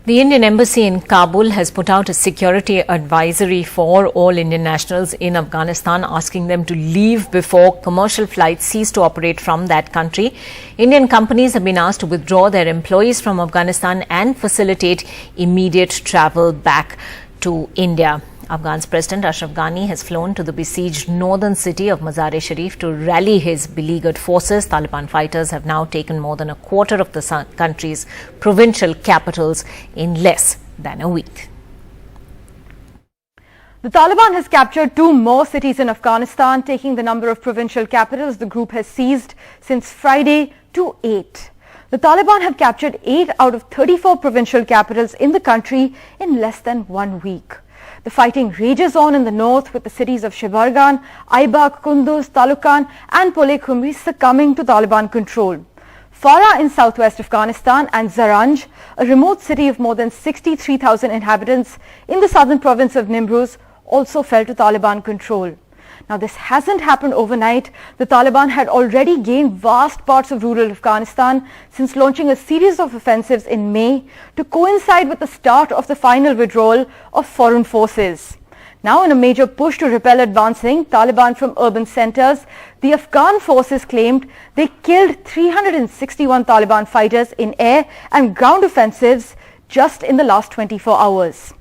The Indian Embassy in Kabul has put out a security advisory for all Indian nationals in Afghanistan, asking them to leave before commercial flights cease to operate from that country. Indian companies have been asked to withdraw their employees from Afghanistan and facilitate immediate travel back to India. Afghan's President Ashraf Ghani has flown to the besieged northern city of Mazar-e-Sharif to rally his beleaguered forces. Taliban fighters have now taken more than a quarter of the country's provincial capitals in less than a week. The Taliban has captured 2 more cities in Afghanistan, taking the number of provincial capitals the group has seized since Friday to 8. The Taliban have captured 8 out of 34 provincial capitals in the country in less than 1 week. The fighting rages on in the north, with the cities of Shibargan, Aibak, Kunduz, Talukan and Pole Khumri succumbing to Taliban control. Farah in southwest Afghanistan and Zaranj, a remote city of more than 63,000 inhabitants in the southern province of Nimruz, also fell to Taliban control. Now, this hasn't happened overnight. The Taliban had already gained vast parts of rural Afghanistan since launching a series of offensives in May to coincide with the start of the final withdrawal of foreign forces. Now, in a major push to repel advancing Taliban from urban centers, the Afghan forces claimed they killed 361 Taliban fighters in air and ground offensives just in the last 24 hours.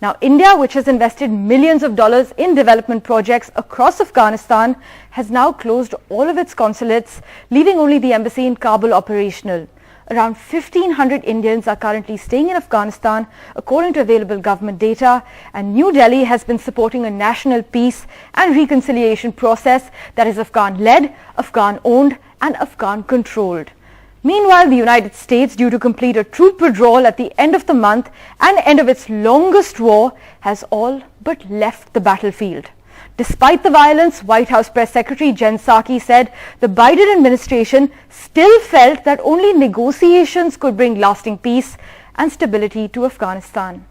Now, India, which has invested millions of dollars in development projects across Afghanistan, has now closed all of its consulates, leaving only the embassy in Kabul operational. Around 1,500 Indians are currently staying in Afghanistan, according to available government data, and New Delhi has been supporting a national peace and reconciliation process that is Afghan-led, Afghan-owned and Afghan-controlled. Meanwhile, the United States, due to complete a troop withdrawal at the end of the month and end of its longest war, has all but left the battlefield. Despite the violence, White House Press Secretary Jen Psaki said the Biden administration still felt that only negotiations could bring lasting peace and stability to Afghanistan.